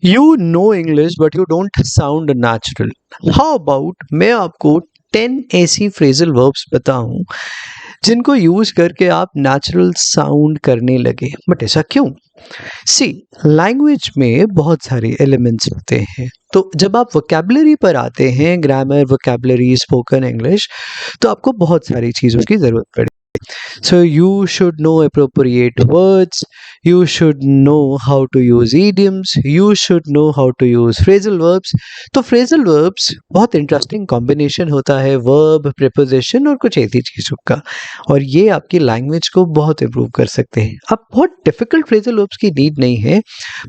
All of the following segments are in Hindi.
You know English but you don't sound natural. How about मैं आपको 10 ऐसी फ्रेजल वर्ब्स बताऊं जिनको यूज करके आप नेचुरल साउंड करने लगे, बट ऐसा क्यों? सी, लैंग्वेज में बहुत सारे एलिमेंट्स होते हैं, तो जब आप वोकैबुलरी पर आते हैं, ग्रामर, वोकैबुलरी, स्पोकन इंग्लिश, तो आपको बहुत सारी चीज़ों की ज़रूरत पड़ेगी. So you should know appropriate words, you should know how to use idioms, you should know how to use phrasal verbs. तो phrasal verbs बहुत इंटरेस्टिंग कॉम्बिनेशन होता है वर्ब, प्रीपोजिशन और कुछ ऐसी चीज़ों का, और ये आपकी लैंग्वेज को बहुत इम्प्रूव कर सकते हैं. अब बहुत डिफिकल्ट फ्रेजल वर्ब्स की नीड नहीं है,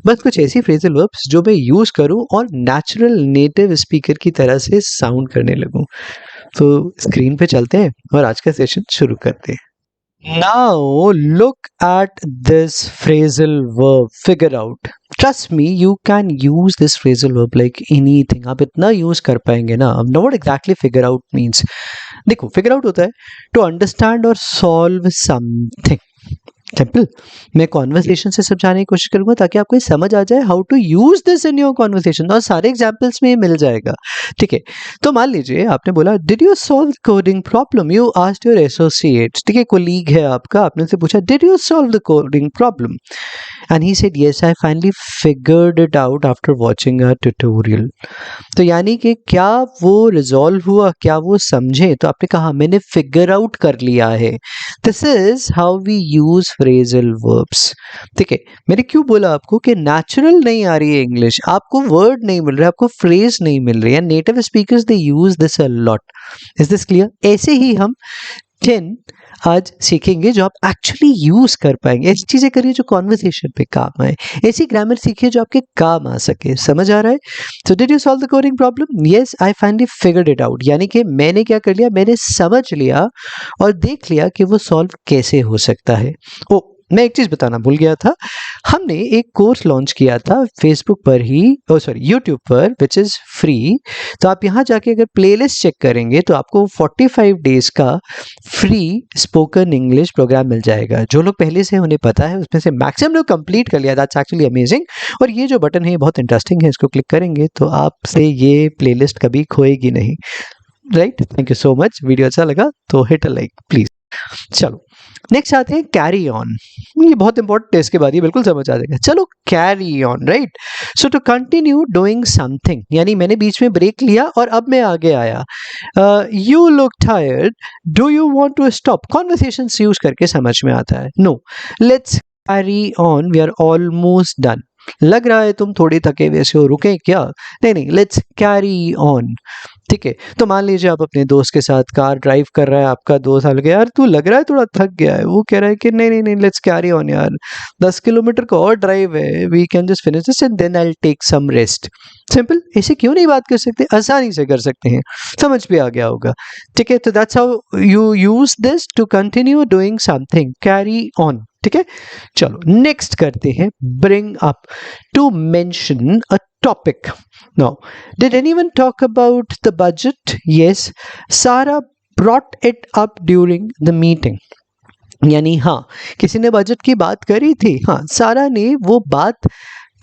बस कुछ ऐसी फ्रेजल वर्ब्स जो मैं यूज़ करूं और नेचुरल नेटिव स्पीकर की तरह से साउंड करने लगूं. तो स्क्रीन पे चलते हैं और आज का सेशन शुरू करते हैं. Now look at this phrasal verb. Figure out. Trust me, you can use this phrasal verb like anything. आप इतना यूज कर पाएंगे ना. अब what exactly figure out means? देखो, figure out होता है to understand or solve something. Simple. मैं कॉन्वर्सेशन से समझाने की कोशिश करूंगा ताकि आपको ये समझ आ जाए how to use this in your conversation, और सारे एग्जांपल्स में ये मिल जाएगा. ठीक है, तो मान लीजिए आपने बोला did you solve coding problem, you asked your associates. ठीक है, कोलीग है आपका, आपने उनसे पूछा did you solve the coding problem, and he said yes I finally figured it out after watching a tutorial. तो यानी कि क्या वो रिजॉल्व हुआ, क्या वो समझे, तो आपने कहा मैंने फिगर आउट कर लिया है. This is how we use phrasal verbs. ठीक है, मैंने क्यों बोला आपको कि नेचुरल नहीं आ रही है इंग्लिश, आपको वर्ड नहीं मिल रहा है, आपको फ्रेज नहीं मिल रही है. Native speakers they use this a lot. Is this clear? ऐसे ही हम 10 आज सीखेंगे जो आप एक्चुअली यूज कर पाएंगे. ऐसी चीजें करिए जो कॉन्वर्सेशन पे काम आए, ऐसी ग्रामर सीखिए जो आपके काम आ सके. समझ आ रहा है? So did you solve the coding problem? Yes I finally figured it out. यानी कि मैंने क्या कर लिया, मैंने समझ लिया और देख लिया कि वो सॉल्व कैसे हो सकता है. ओ, मैं एक चीज बताना भूल गया था. हमने एक कोर्स लॉन्च किया था फेसबुक पर ही, यूट्यूब पर, विच इज फ्री. तो आप यहाँ जाके अगर प्लेलिस्ट चेक करेंगे तो आपको 45 डेज का फ्री स्पोकन इंग्लिश प्रोग्राम मिल जाएगा. जो लोग पहले से उन्हें पता है उसमें से मैक्सिमम लोग कंप्लीट कर लिया. That's actually amazing. और ये जो बटन है ये बहुत इंटरेस्टिंग है, इसको क्लिक करेंगे तो आपसे ये प्लेलिस्ट कभी खोएगी नहीं. Right? Thank you so much. Video अच्छा लगा तो हिट अ लाइक प्लीज. चलो नेक्स्ट आते हैं कैरी ऑन. ये बहुत इंपॉर्टेंट है, इसके बाद ये बिल्कुल समझ आ जाएगा. चलो carry on. Right, so to continue doing something, यानी मैंने बीच में ब्रेक लिया और अब मैं आगे आया. You look tired, do you want to stop. Conversation use करके समझ में आता है. No, let's carry on, we are almost done. लग रहा है तुम थोड़ी थके हुए से हो, रुके क्या? नहीं नहीं, लेट्स कैरी ऑन. ठीक है, तो मान लीजिए आप अपने दोस्त के साथ कार ड्राइव कर रहा है, आपका दोस्त हाल गया, यार तू लग रहा है थोड़ा थक गया है. वो कह रहा है कि नहीं नहीं नहीं, लेट्स कैरी ऑन यार, 10 किलोमीटर का और ड्राइव है, we can just finish this and then I will take some rest. Simple. ऐसे क्यों नहीं बात कर सकते? आसानी से कर सकते हैं. समझ भी आ गया होगा. ठीक है, तो that's how you use this to continue doing something. Carry on. ठीक है, चलो नेक्स्ट करते हैं. Bring up, to mention a topic. Now, did anyone talk about the budget? Yes, Sarah brought it up during the meeting. यानी हाँ, किसी ने बजट की बात करी थी. हाँ, सारा ने वो बात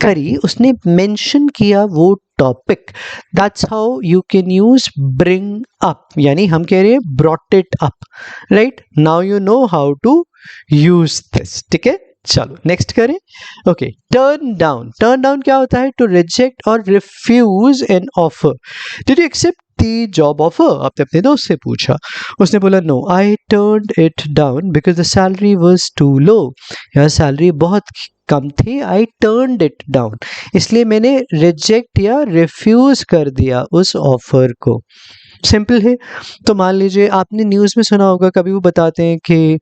करी, उसने मेंशन किया वो topic. That's how you can use bring up. यानी हम कह रहे हैं brought it up. Right, now you know how to use this. ठीक है, चलो नेक्स्ट करें. Okay, turn down. Turn down क्या होता है? टू रिजेक्ट और refuse an offer. Did you accept the job offer? आपने अपने दोस्त से पूछा, उसने बोला no I turned it down because the salary was to low. यार सैलरी बहुत कम थी, आई टर्न्ड इट डाउन, इसलिए मैंने रिजेक्ट या रिफ्यूज कर दिया उस ऑफर को. सिंपल है. तो मान लीजिए आपने न्यूज़ में सुना होगा, कभी वो बताते हैं कि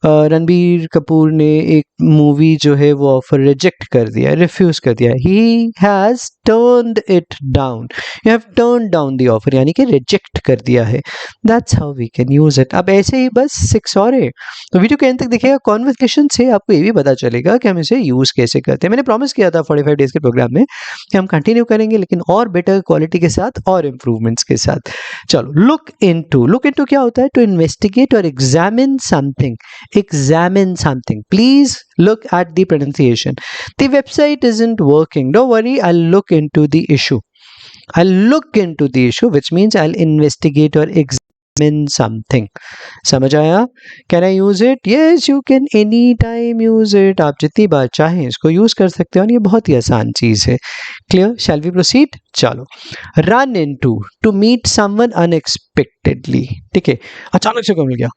रणबीर कपूर ने एक मूवी जो है वो ऑफर रिजेक्ट कर दिया, रिफ्यूज कर दिया. He has turned it down. You have turn down the offer, यानी कि रिजेक्ट कर दिया है. That's how we can use it. अब ऐसे ही बस 6 और है, तो वीडियो के एंड तक देखिएगा. कॉन्वर्सेशन से आपको ये भी पता चलेगा कि हम इसे यूज़ कैसे करते हैं. मैंने प्रॉमिस किया था 45 डेज के प्रोग्राम में कि हम कंटिन्यू करेंगे, लेकिन और बेटर क्वालिटी के साथ और इम्प्रूवमेंट्स के साथ. चलो, लुक इनटू क्या होता है? टू इन्वेस्टिगेट और examine something, please look at the pronunciation. The website isn't working, don't worry, I'll look into the issue. Which means I'll investigate or examine something. समझ आया? Can I use it? Yes, you can anytime use it. आप जितनी बार चाहें इसको यूज कर सकते हो और ये बहुत ही आसान चीज है. Clear? Shall we proceed? चलो. Run into, to meet someone unexpectedly. ठीक है, अचानक से कब मिल गया?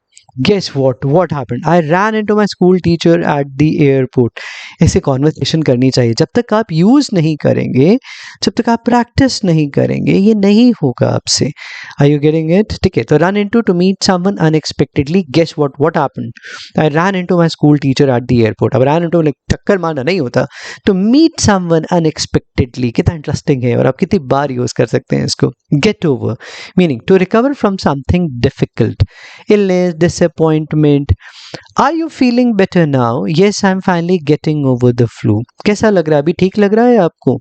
Guess what happened? I ran into my school teacher at the airport. ऐसे कॉन्वर्सेशन करनी चाहिए. जब तक आप यूज नहीं करेंगे, जब तक आप प्रैक्टिस नहीं करेंगे, ये नहीं होगा आपसे. Are you getting it? ठीक है, तो run into, to meet someone unexpectedly. Guess what happened? I ran into my school teacher at the airport. अब run into like टक्कर मारना नहीं होता. To meet someone unexpectedly कितना इंटरेस्टिंग है और आप कितनी बार यूज कर सकते हैं इसको. Get over, meaning to recover from something difficult. Illness, disappointment. Are you feeling better now? Yes, I'm finally getting over the flu. कैसा लग रहा है? अभी ठीक लग रहा है आपको?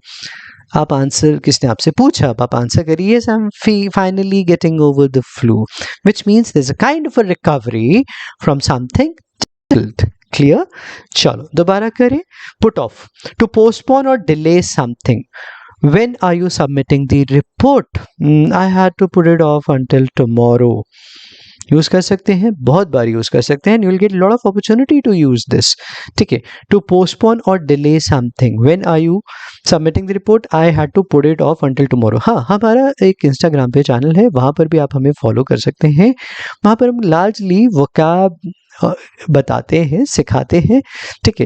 आप आंसर, किसने आपसे पूछा, आप आंसर करिए. Yes, I'm finally getting over the flu, which means there's a kind of a recovery from something difficult. Clear? चलो दोबारा करें. Put off, to postpone or delay something. When are you submitting the report? I had to put it off until tomorrow. Use कर सकते हैं, बहुत बार यूज कर सकते हैं. You will get lot of opportunity to use this. ठीक है, टू पोस्टपोन और delay something. When are you submitting the report? I had to put it off until tomorrow. हाँ, हमारा एक इंस्टाग्राम पे चैनल है, वहाँ पर भी आप हमें फॉलो कर सकते हैं. वहाँ पर हम लार्जली वोकैब बताते हैं, सिखाते हैं. ठीक है,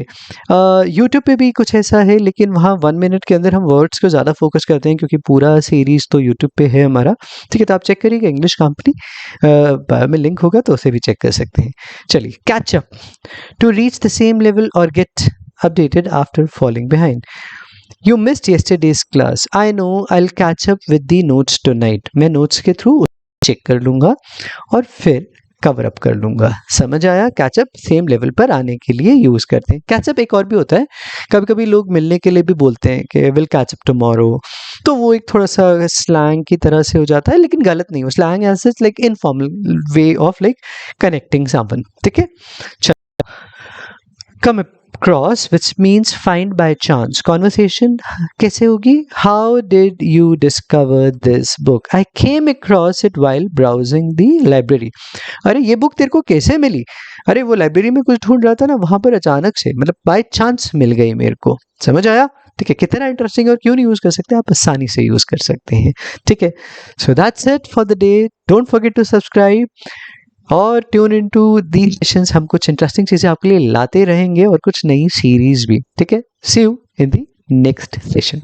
यूट्यूब पे भी कुछ ऐसा है, लेकिन वहाँ 1 मिनट के अंदर हम वर्ड्स को ज़्यादा फोकस करते हैं क्योंकि पूरा सीरीज तो यूट्यूब पे है हमारा. ठीक है, तो आप चेक करिएगा, इंग्लिश कंपनी बायो में लिंक होगा तो उसे भी चेक कर सकते हैं. चलिए, catch up, to reach the same level और get updated after falling behind. You missed yesterday's class. I know. I'll catch up with the notes tonight. मैं नोट्स के थ्रू चेक कर लूँगा और फिर कवर अप कर लूँगा. समझ आया? कैचअप सेम लेवल पर आने के लिए यूज़ करते हैं. कैचअप एक और भी होता है, कभी कभी लोग मिलने के लिए भी बोलते हैं कि विल कैचअप टुमारो, तो वो एक थोड़ा सा स्लैंग की तरह से हो जाता है, लेकिन गलत नहीं हो. Slang as such like informal way of like connecting someone. ठीक है, चलो. कम across, which means find by chance. Conversation कैसे होगी? How did you discover this book? I came across it while browsing the library. अरे ये बुक तेरे को कैसे मिली? अरे वो लाइब्रेरी में कुछ ढूंढ रहा था ना, वहां पर अचानक से, मतलब बाय चांस मिल गई मेरे को. समझ आया? ठीक है, कितना इंटरेस्टिंग और क्यों नहीं यूज कर सकते? आप आसानी से यूज कर सकते हैं. ठीक है, so that's it for the day. Don't forget to subscribe और ट्यून इनटू दीस सेशंस. हम कुछ इंटरेस्टिंग चीजें आपके लिए लाते रहेंगे और कुछ नई सीरीज भी. ठीक है, see you in the next session.